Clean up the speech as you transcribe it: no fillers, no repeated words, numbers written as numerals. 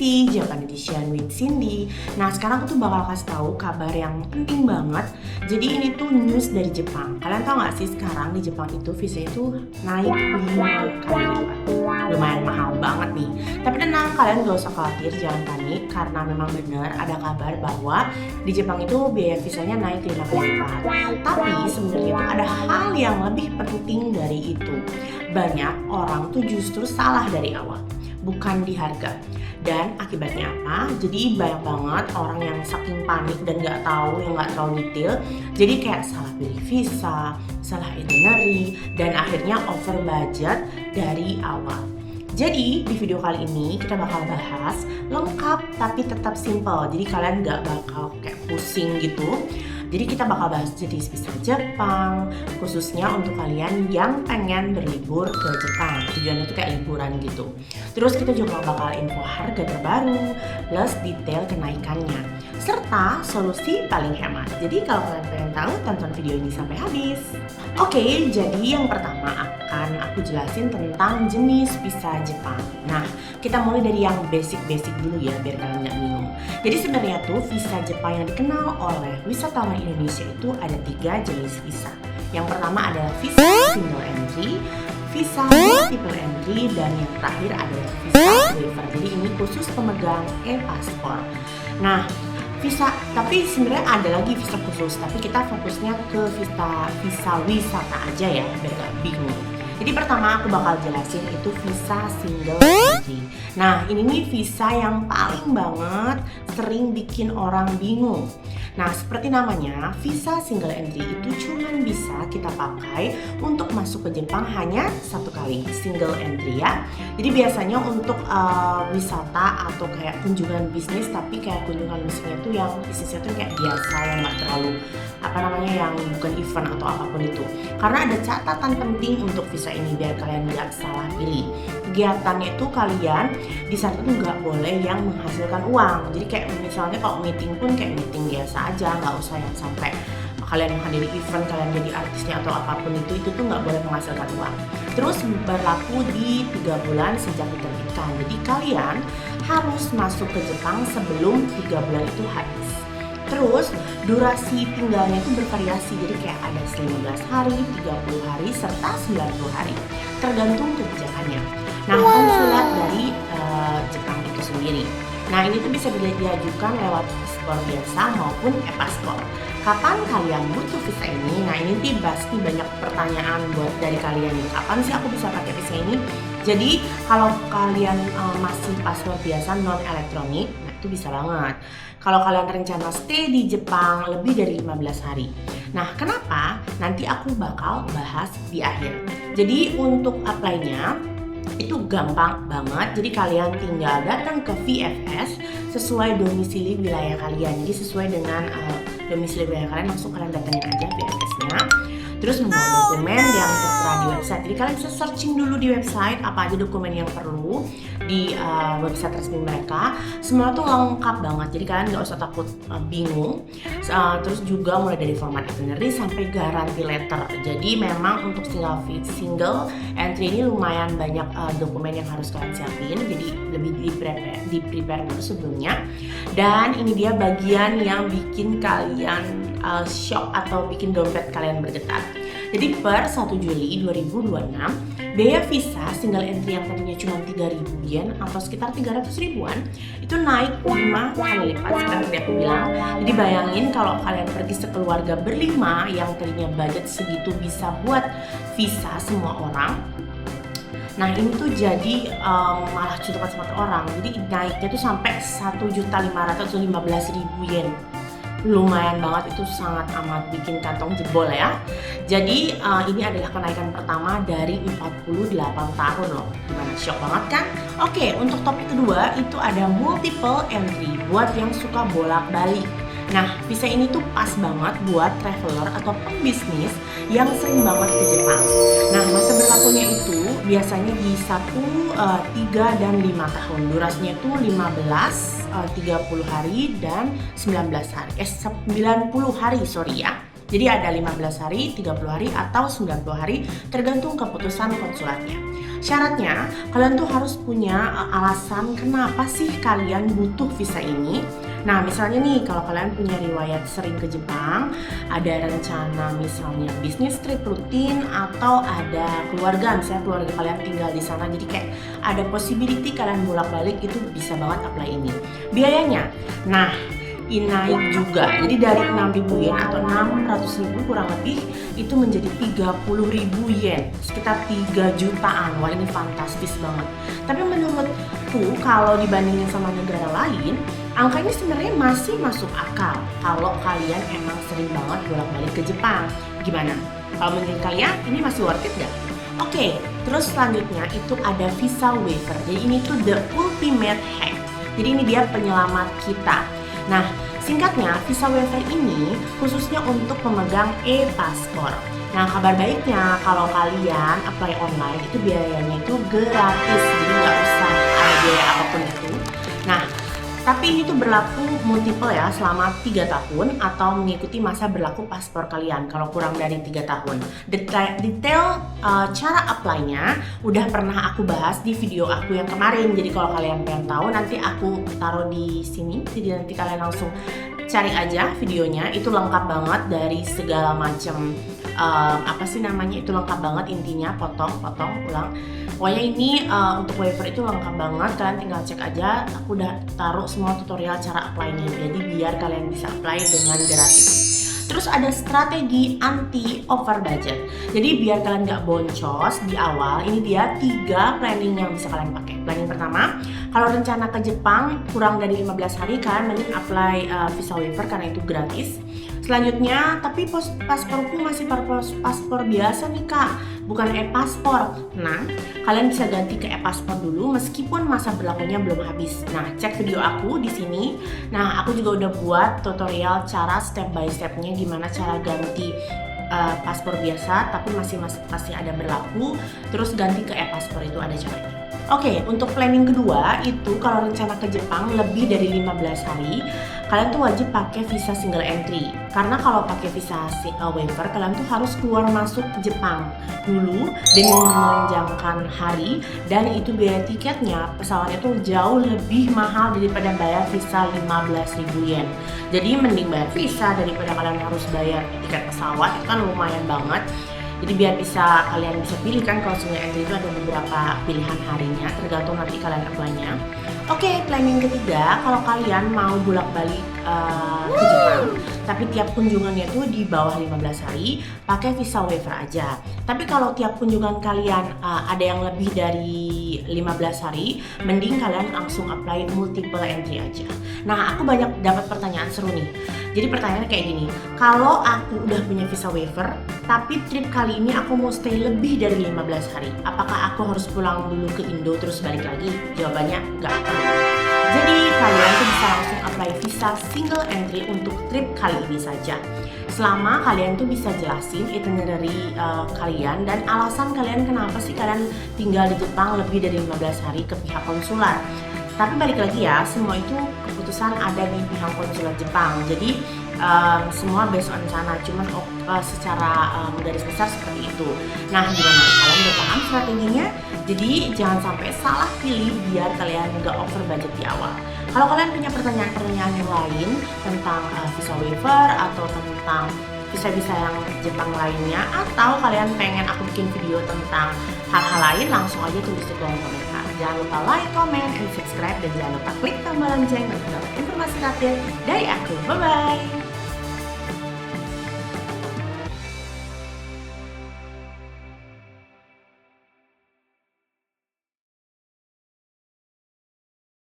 Christy, Japan Edition with Cindy. Nah sekarang aku tuh bakal kasih tahu kabar yang penting banget. Jadi ini tuh news dari Jepang. Kalian tau gak sih sekarang di Jepang itu visa itu naik 5 kali lipat. Lumayan mahal banget nih. Tapi tenang, kalian gak usah khawatir, jangan panik. Karena memang benar ada kabar bahwa di Jepang itu biaya visanya naik 5 kali lipat. Tapi sebenarnya tuh ada hal yang lebih penting dari itu. Banyak orang tuh justru salah dari awal, bukan di harga. Dan akibatnya apa? Jadi banyak banget orang yang saking panik dan nggak tahu, yang nggak tahu detail. Jadi kayak salah pilih visa, salah itinerary, dan akhirnya over budget dari awal. Jadi di video kali ini kita bakal bahas lengkap tapi tetap simple. Jadi kalian nggak bakal kayak pusing gitu. Jadi kita bakal bahas jenis visa Jepang, khususnya untuk kalian yang pengen berlibur ke Jepang. Tujuannya itu kayak liburan gitu. Terus kita juga bakal info harga terbaru, plus detail kenaikannya, serta solusi paling hemat. Jadi kalau kalian pengen tahu, tonton video ini sampai habis. Oke, jadi yang pertama akan aku jelasin tentang jenis visa Jepang. Nah, kita mulai dari yang basic-basic dulu ya, biar kalian nggak bingung. Jadi sebenarnya tuh visa Jepang yang dikenal oleh wisatawan Indonesia itu ada 3 jenis visa. Yang pertama adalah visa single entry, visa multiple entry, dan yang terakhir adalah visa waiver. Jadi ini khusus pemegang e-paspor. Nah, visa, tapi sebenarnya ada lagi visa khusus, tapi kita fokusnya ke visa wisata aja ya, biar gak bingung. Jadi pertama aku bakal jelasin itu visa single entry. Nah ini nih visa yang paling banget sering bikin orang bingung. Nah seperti namanya, visa single entry itu cuman bisa kita pakai untuk masuk ke Jepang hanya 1 kali, single entry ya. Jadi biasanya untuk wisata atau kayak kunjungan bisnis, tapi kayak kunjungan bisnisnya itu yang bisnisnya itu kayak biasa, yang gak terlalu yang bukan event atau apapun itu. Karena ada catatan penting untuk visa ini biar kalian gak salah pilih. Kegiatannya itu kalian di sana tuh nggak boleh yang menghasilkan uang. Jadi kayak misalnya kalau meeting pun kayak meeting biasa aja, nggak usah yang sampai kalian menghadiri event, kalian jadi artisnya atau apapun itu tuh nggak boleh menghasilkan uang. Terus berlaku di 3 bulan sejak diterbitkan. Jadi kalian harus masuk ke Jepang sebelum 3 bulan itu habis. Terus durasi tinggalnya itu bervariasi, jadi kayak ada 15 hari, 30 hari, serta 90 hari, tergantung kebijakannya. Nah, konsulat dari Jepang itu sendiri. Nah, ini tuh bisa diajukan lewat paspor biasa maupun e-paspor. Kapan kalian butuh visa ini? Nah, ini tuh pasti banyak pertanyaan buat dari kalian nih. Kapan sih aku bisa pakai visa ini? Jadi, kalau kalian masih paspor biasa non elektronik, nah itu bisa banget. Kalau kalian rencana stay di Jepang lebih dari 15 hari. Nah, kenapa? Nanti aku bakal bahas di akhir. Jadi, untuk apply-nya itu gampang banget. Jadi kalian tinggal datang ke VFS sesuai domisili wilayah kalian. Jadi sesuai dengan domisili wilayah kalian, langsung kalian datangin aja VFS-nya. Terus membawa dokumen yang tertera di website. Jadi kalian bisa searching dulu di website apa aja dokumen yang perlu di website resmi mereka. Semua tuh lengkap banget. Jadi kalian nggak usah takut bingung. Terus juga mulai dari format itinerary sampai garansi letter. Jadi memang untuk single entry ini lumayan banyak dokumen yang harus kalian siapin. Jadi lebih di prepare dulu sebelumnya. Dan ini dia bagian yang bikin kalian shock atau bikin dompet kalian bergetar. Jadi per 1 Juli 2026, biaya visa single entry yang tadinya cuma 3.000 yen atau sekitar 300 ribuan itu naik 5 kali lipat seperti aku bilang. Jadi bayangin kalau kalian pergi sekeluarga berlima yang tadinya budget segitu bisa buat visa semua orang. Nah ini tuh jadi malah cuma 4 orang. Jadi naiknya tuh sampai 1.515.000 yen. Lumayan banget, itu sangat amat bikin kantong jebol ya. Jadi ini adalah kenaikan pertama dari 48 tahun loh. Gimana, shock banget kan? Oke, untuk topik kedua itu ada multiple entry buat yang suka bolak-balik. Nah, visa ini tuh pas banget buat traveler atau pembisnis yang sering banget ke Jepang. Nah, masa berlakunya itu biasanya di 1, 3, dan 5 tahun. Durasinya itu 15, 30 hari, dan 90 hari sorry ya. Jadi ada 15 hari, 30 hari, atau 90 hari tergantung keputusan konsulatnya. Syaratnya, kalian tuh harus punya alasan kenapa sih kalian butuh visa ini. Nah, misalnya nih, kalau kalian punya riwayat sering ke Jepang, ada rencana misalnya bisnis trip rutin, atau ada keluarga, misalnya keluarga kalian tinggal di sana, jadi kayak ada possibility kalian bolak-balik, itu bisa banget apply ini. Biayanya, nah, naik juga, jadi dari 6.000 yen atau 600.000 kurang lebih itu menjadi 30.000 yen, sekitar 3 jutaan. Wah, ini fantastis banget. Tapi menurutku kalau dibandingin sama negara lain, angka ini sebenarnya masih masuk akal kalau kalian emang sering banget bolak-balik ke Jepang. Gimana? Kalau menurut kalian ini masih worth it gak? Oke, terus selanjutnya itu ada visa waiver. Jadi ini tuh the ultimate hack. Jadi ini dia penyelamat kita. Nah, singkatnya, visa waiver ini khususnya untuk pemegang e-paspor. Nah, kabar baiknya kalau kalian apply online itu biayanya itu gratis, jadi nggak usah ada biaya apapun itu. Nah, tapi ini tuh berlaku multiple ya, selama 3 tahun atau mengikuti masa berlaku paspor kalian kalau kurang dari 3 tahun. Detail cara apply-nya udah pernah aku bahas di video aku yang kemarin. Jadi kalau kalian pengen tahu, nanti aku taruh di sini. Jadi nanti kalian langsung cari aja videonya. Itu lengkap banget dari segala macam itu lengkap banget intinya, potong ulang. Pokoknya ini untuk waiver itu lengkap banget, kalian tinggal cek aja. Aku udah taruh semua tutorial cara apply ini, jadi biar kalian bisa apply dengan gratis. Terus ada strategi anti over budget. Jadi biar kalian nggak boncos di awal, ini dia 3 planning yang bisa kalian pakai. Planning pertama, kalau rencana ke Jepang kurang dari 15 hari, kalian mending apply visa waiver karena itu gratis. Selanjutnya, tapi pasporku masih paspor biasa nih kak, bukan e-paspor. Nah, kalian bisa ganti ke e-paspor dulu meskipun masa berlakunya belum habis. Nah, cek video aku di sini. Nah, aku juga udah buat tutorial cara step by stepnya gimana cara ganti paspor biasa tapi masih ada berlaku, terus ganti ke e-paspor itu ada caranya. Oke, untuk planning kedua itu kalau rencana ke Jepang lebih dari 15 hari, kalian tuh wajib pakai visa single entry. Karena kalau pakai visa waiver, kalian tuh harus keluar masuk ke Jepang dulu dengan memanjangkan hari, dan itu biaya tiketnya pesawatnya tuh jauh lebih mahal daripada bayar visa 15.000 yen. Jadi mending bayar visa daripada kalian harus bayar tiket pesawat, itu kan lumayan banget. Jadi biar kalian bisa pilih kan, kalau single entry itu ada beberapa pilihan harinya, tergantung nanti kalian apply-nya. Oke, planning ketiga, kalau kalian mau bolak-balik ke Jepang, tapi tiap kunjungannya tuh di bawah 15 hari, pakai visa waiver aja. Tapi kalau tiap kunjungan kalian ada yang lebih dari 15 hari, mending kalian langsung apply multiple entry aja. Nah, aku banyak dapat pertanyaan seru nih. Jadi pertanyaannya kayak gini, kalau aku udah punya visa waiver, tapi trip kali ini aku mau stay lebih dari 15 hari, apakah aku harus pulang dulu ke Indo terus balik lagi? Jawabannya nggak perlu. Jadi kalian tuh bisa langsung apply visa single entry untuk trip kali ini saja. Selama kalian tuh bisa jelasin itinerary kalian dan alasan kalian kenapa sih kalian tinggal di Jepang lebih dari 15 hari ke pihak konsulat. Tapi balik lagi ya, semua itu keputusan ada di pihak konsulat Jepang. Jadi semua based on sana, cuman secara garis besar seperti itu. Nah, gimana? Kalian udah paham strateginya? Jadi jangan sampai salah pilih biar kalian nggak over budget di awal. Kalau kalian punya pertanyaan-pertanyaan yang lain tentang visa waiver atau tentang visa-visa yang Jepang lainnya, atau kalian pengen aku bikin video tentang hal-hal lain, langsung aja tulis di kolom komentar. Jangan lupa like, comment, and subscribe, dan jangan lupa klik tombol lonceng untuk dapat informasi update dari aku. Bye-bye!